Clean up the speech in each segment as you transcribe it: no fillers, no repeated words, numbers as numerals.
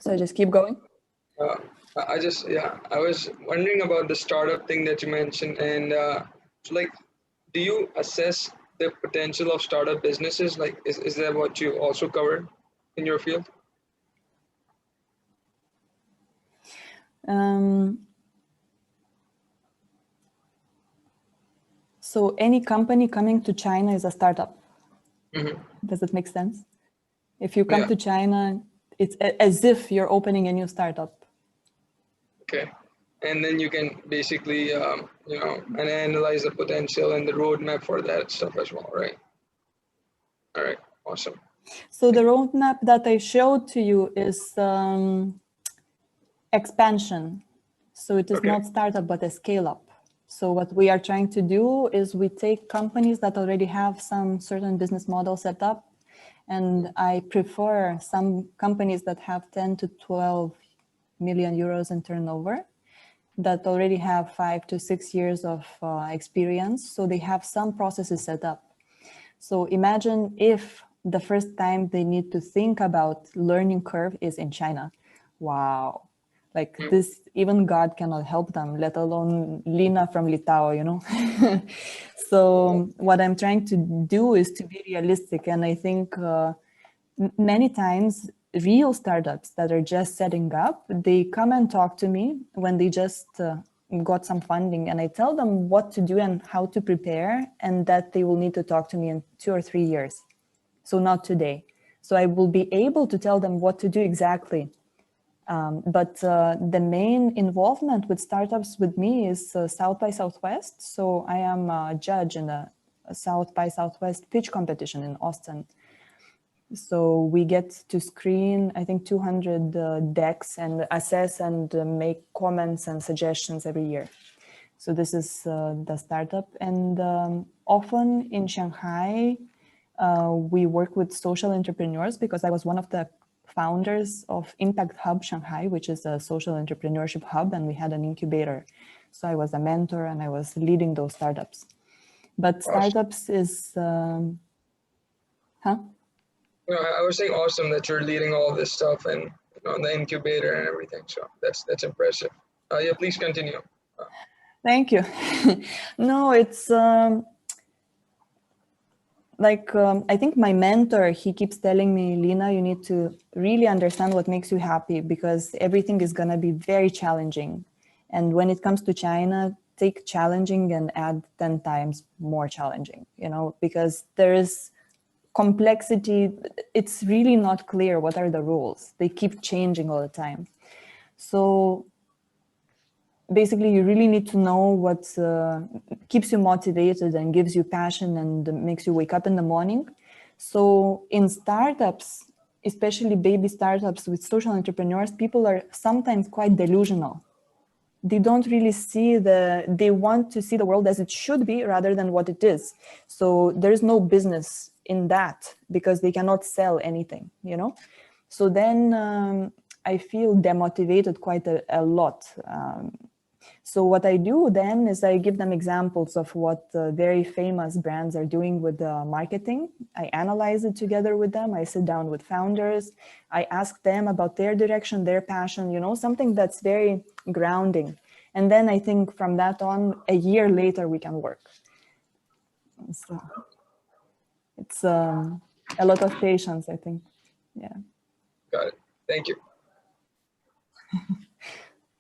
So I just keep going. Uh, I was wondering about the startup thing that you mentioned, and like, do you assess the potential of startup businesses? Like, is that what you also covered in your field? So any company coming to China is a startup. Mm-hmm. Does it make sense? If you come to China, it's as if you're opening a new startup. Okay. And then you can basically, and analyze the potential and the roadmap for that stuff as well, right? All right, awesome. So the roadmap that I showed to you is expansion. So it is not startup, but a scale up. So what we are trying to do is we take companies that already have some certain business model set up. And I prefer some companies that have 10 to 12 million euros in turnover, that already have 5 to 6 years of experience. So they have some processes set up. So imagine if the first time they need to think about learning curve is in China. Wow. Like this, even God cannot help them, let alone Lina from Litao, you know? So what I'm trying to do is to be realistic. And I think many times real startups that are just setting up, they come and talk to me when they just got some funding, and I tell them what to do and how to prepare, and that they will need to talk to me in 2 or 3 years. So not today. So I will be able to tell them what to do exactly. But the main involvement with startups with me is South by Southwest. So I am a judge in the South by Southwest pitch competition in Austin. So we get to screen, I think, 200 decks and assess and make comments and suggestions every year. So this is the startup. And often in Shanghai, we work with social entrepreneurs, because I was one of the founders of Impact Hub Shanghai, which is a social entrepreneurship hub, and we had an incubator. So I was a mentor and I was leading those startups. But startups is, I was saying awesome that you're leading all this stuff and the incubator and everything. So that's impressive. Yeah, please continue. Thank you. No, it's I think my mentor, he keeps telling me, Lina, you need to really understand what makes you happy, because everything is going to be very challenging. And when it comes to China, take challenging and add 10 times more challenging, because there is complexity. It's really not clear what are the rules. They keep changing all the time. So basically, you really need to know what keeps you motivated and gives you passion and makes you wake up in the morning. So in startups, especially baby startups with social entrepreneurs, people are sometimes quite delusional. They don't really see they want to see the world as it should be rather than what it is. So there is no business in that, because they cannot sell anything, So then I feel demotivated quite a lot. So what I do then is I give them examples of what very famous brands are doing with marketing. I analyze it together with them. I sit down with founders. I ask them about their direction, their passion, something that's very grounding. And then I think from that on, a year later, we can work. So it's a lot of patience, I think. Yeah. Got it. Thank you.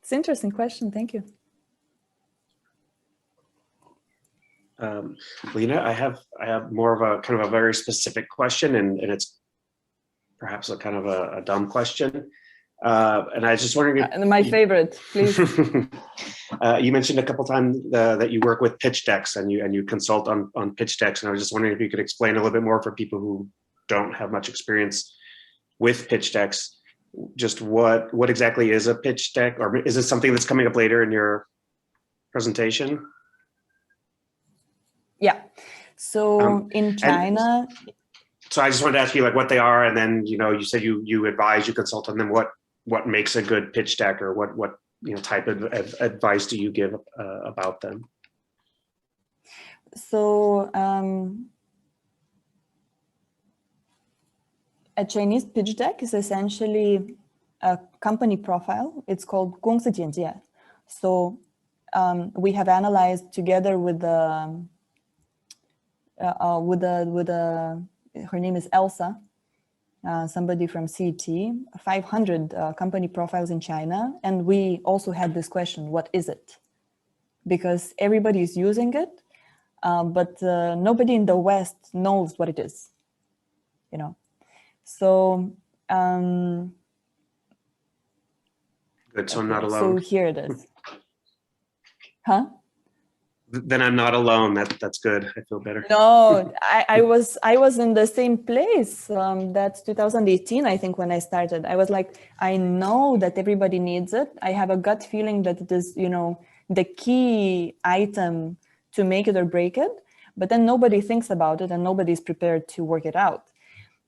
It's an interesting question. Thank you. Lina, I have more of a kind of a very specific question, and it's perhaps a kind of a dumb question. And I was just wondering if my favorite, please. You mentioned a couple times that you work with pitch decks and you consult on pitch decks, and I was just wondering if you could explain a little bit more for people who don't have much experience with pitch decks. Just what exactly is a pitch deck, or is this something that's coming up later in your presentation? Yeah. So in China. So I just wanted to ask you what they are, and then you said you advise, you consult on them. What makes a good pitch deck, or what type of advice do you give about them? So a Chinese pitch deck is essentially a company profile. It's called 公司简介. So we have analyzed together with her name is Elsa, somebody from CET, 500 company profiles in China. And we also had this question, what is it? Because everybody is using it, but nobody in the West knows what it is, you know? So, Good, so I'm not alone. so here it is. Huh? Then I'm not alone. That's good. I feel better. No, I was in the same place. That's 2018, I think, when I started. I was like, I know that everybody needs it. I have a gut feeling that it is, you know, the key item to make it or break it. But then nobody thinks about it and nobody's prepared to work it out.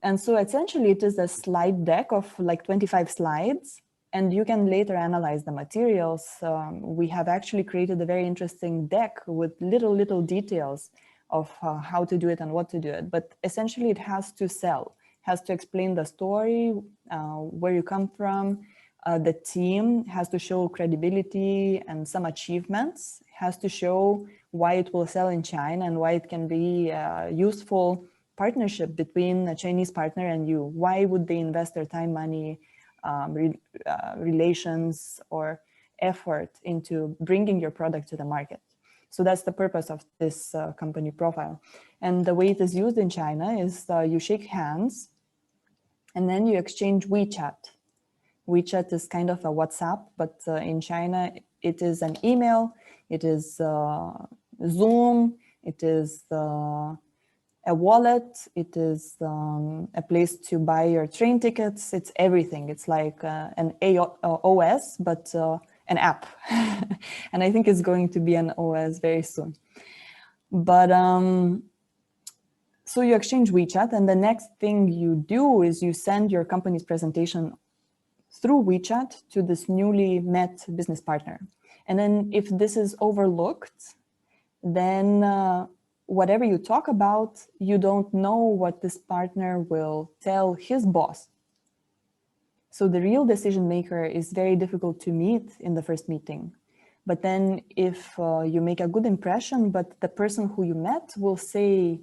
And so essentially it is a slide deck of like 25 slides. And you can later analyze the materials. We have actually created a very interesting deck with little details of how to do it and what to do it. But essentially it has to sell, has to explain the story, where you come from. The team has to show credibility and some achievements, has to show why it will sell in China and why it can be a useful partnership between a Chinese partner and you. Why would they invest their time, money, relations or effort into bringing your product to the market. So that's the purpose of this company profile. And the way it is used in China is you shake hands and then you exchange WeChat. WeChat is kind of a WhatsApp, but in China, it is an email, it is Zoom, it is a wallet, it is a place to buy your train tickets, it's everything. It's like an OS, but an app. And I think it's going to be an OS very soon. But so you exchange WeChat, and the next thing you do is you send your company's presentation through WeChat to this newly met business partner. And then if this is overlooked, then whatever you talk about, you don't know what this partner will tell his boss. So the real decision maker is very difficult to meet in the first meeting. But then if you make a good impression, but the person who you met will say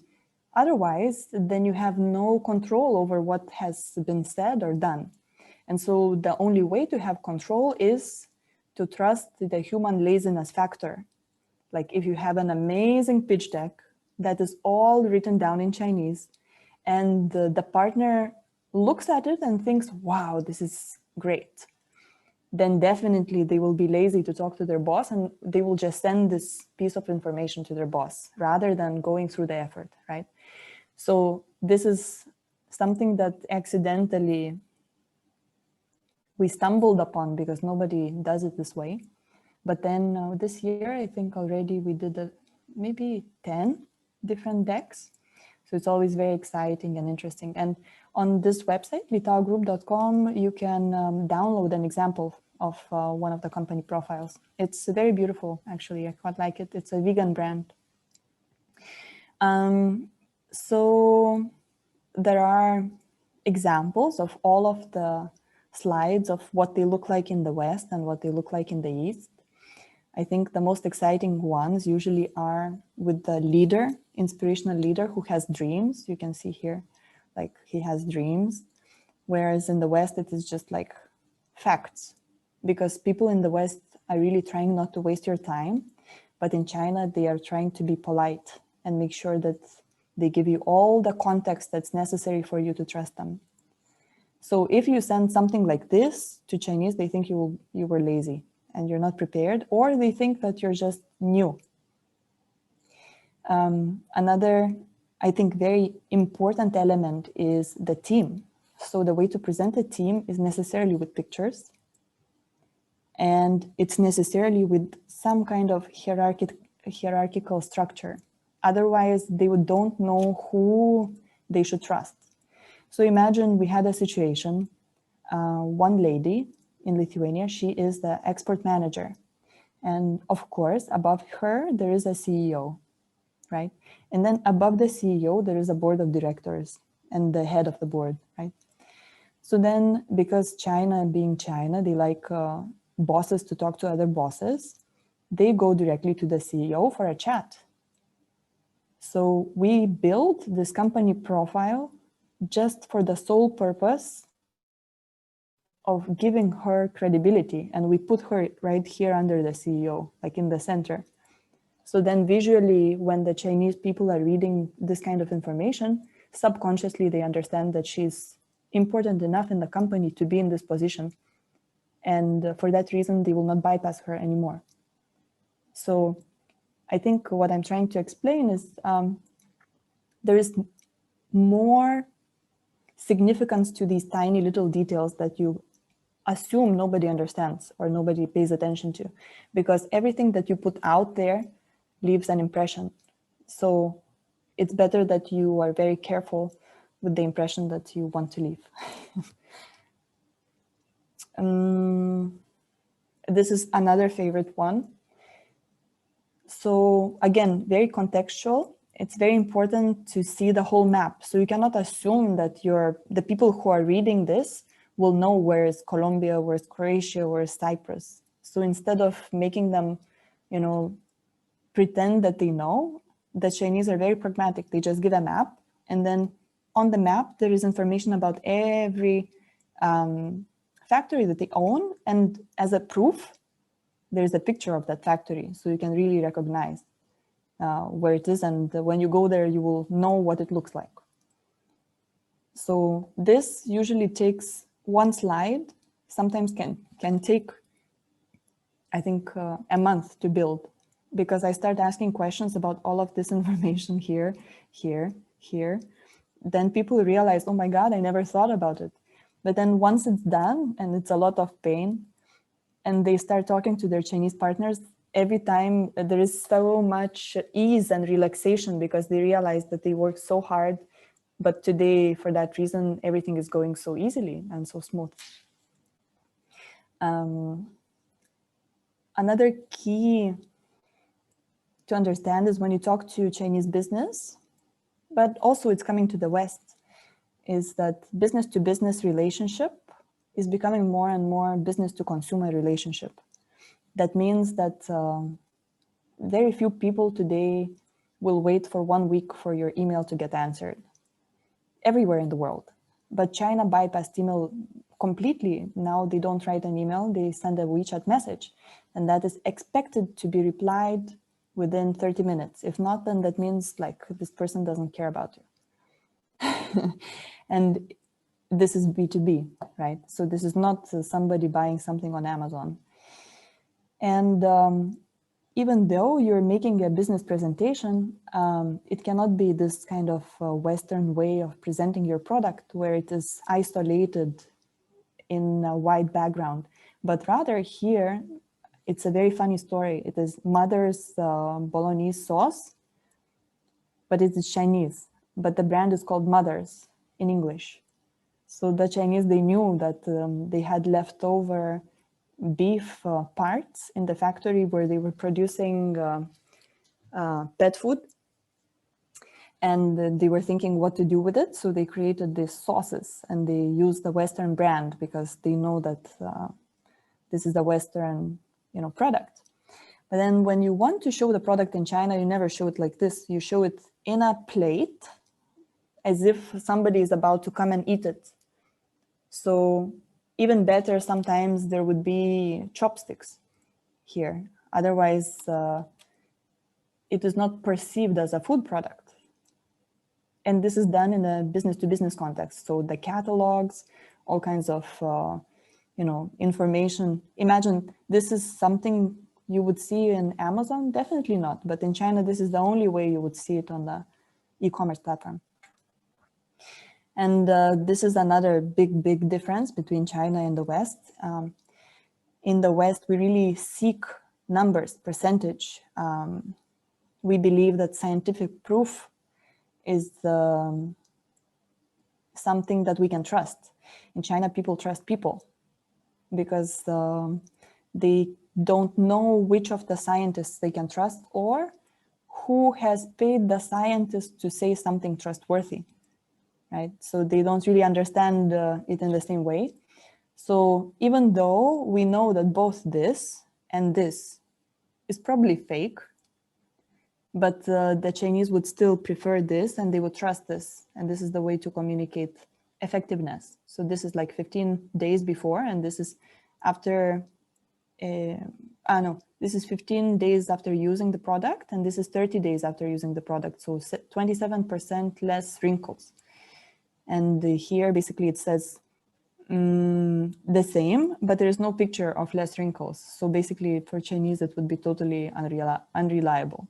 otherwise, then you have no control over what has been said or done. And so the only way to have control is to trust the human laziness factor. Like if you have an amazing pitch deck that is all written down in Chinese, and the partner looks at it and thinks, wow, this is great, then definitely they will be lazy to talk to their boss and they will just send this piece of information to their boss rather than going through the effort, right? So this is something that accidentally we stumbled upon because nobody does it this way. But then this year, I think already we did maybe 10 different decks. So it's always very exciting and interesting. And on this website, litaogroup.com, you can download an example of one of the company profiles. It's very beautiful, actually. I quite like it. It's a vegan brand. So there are examples of all of the slides of what they look like in the West and what they look like in the East. I think the most exciting ones usually are with the leader, inspirational leader who has dreams. You can see here, like he has dreams. Whereas in the West, it is just like facts, because people in the West are really trying not to waste your time. But in China, they are trying to be polite and make sure that they give you all the context that's necessary for you to trust them. So if you send something like this to Chinese, they think you were lazy and you're not prepared, or they think that you're just new. Another, I think, very important element is the team. So the way to present a team is necessarily with pictures, and it's necessarily with some kind of hierarchical structure. Otherwise, they don't know who they should trust. So imagine we had a situation, one lady in Lithuania, she is the export manager. And of course, above her, there is a CEO, right? And then above the CEO, there is a board of directors and the head of the board, right? So then, because China being China, they like bosses to talk to other bosses, they go directly to the CEO for a chat. So we built this company profile just for the sole purpose of giving her credibility. And we put her right here under the CEO, like in the center. So then visually, when the Chinese people are reading this kind of information, subconsciously they understand that she's important enough in the company to be in this position. And for that reason, they will not bypass her anymore. So I think what I'm trying to explain is there is more significance to these tiny little details that you assume nobody understands or nobody pays attention to, because everything that you put out there leaves an impression. So it's better that you are very careful with the impression that you want to leave. This is another favorite one. So again, very contextual. It's very important to see the whole map. So you cannot assume that the people who are reading this will know where is Colombia, where is Croatia, where is Cyprus. So instead of making them, pretend that they know, the Chinese are very pragmatic. They just give a map, and then on the map, there is information about every factory that they own. And as a proof, there's a picture of that factory. So you can really recognize where it is. And when you go there, you will know what it looks like. So this usually takes one slide, sometimes can take, I think, a month to build, because I start asking questions about all of this information here, here, here. Then people realize, oh my God, I never thought about it. But then once it's done, and it's a lot of pain, and they start talking to their Chinese partners, every time there is so much ease and relaxation, because they realize that they work so hard, but today, for that reason, everything is going so easily and so smooth. Another key to understand is when you talk to Chinese business, but also it's coming to the West, is that business-to-business relationship is becoming more and more business-to-consumer relationship. That means that very few people today will wait for 1 week for your email to get answered everywhere in the world. But China bypassed email completely. Now they don't write an email, they send a WeChat message. And that is expected to be replied within 30 minutes. If not, then that means like this person doesn't care about you. And this is B2B, right? So this is not somebody buying something on Amazon. And even though you're making a business presentation, it cannot be this kind of Western way of presenting your product where it is isolated in a wide background. But rather here, it's a very funny story. It is mother's bolognese sauce, but it is Chinese. But the brand is called Mother's in English. So the Chinese, they knew that they had leftover beef parts in the factory where they were producing pet food. And they were thinking what to do with it. So they created these sauces and they used the Western brand because they know that this is a Western product. But then when you want to show the product in China, you never show it like this. You show it in a plate as if somebody is about to come and eat it. So even better, sometimes there would be chopsticks here. Otherwise, it is not perceived as a food product. And this is done in a business-to-business context. So the catalogs, all kinds of information. Imagine this is something you would see in Amazon? Definitely not. But in China, this is the only way you would see it on the e-commerce platform. And this is another big difference between China and the West. In the West, we really seek numbers, percentage. We believe that scientific proof is something that we can trust. In China, people trust people because they don't know which of the scientists they can trust or who has paid the scientist to say something trustworthy. right? So they don't really understand it in the same way. So even though we know that both this and this is probably fake, but the Chinese would still prefer this and they would trust this. And this is the way to communicate effectiveness. So this is like 15 days before, and this is after, this is 15 days after using the product, and this is 30 days after using the product. So 27% less wrinkles. And here basically it says the same, but there is no picture of less wrinkles. So basically for Chinese, it would be totally unreliable.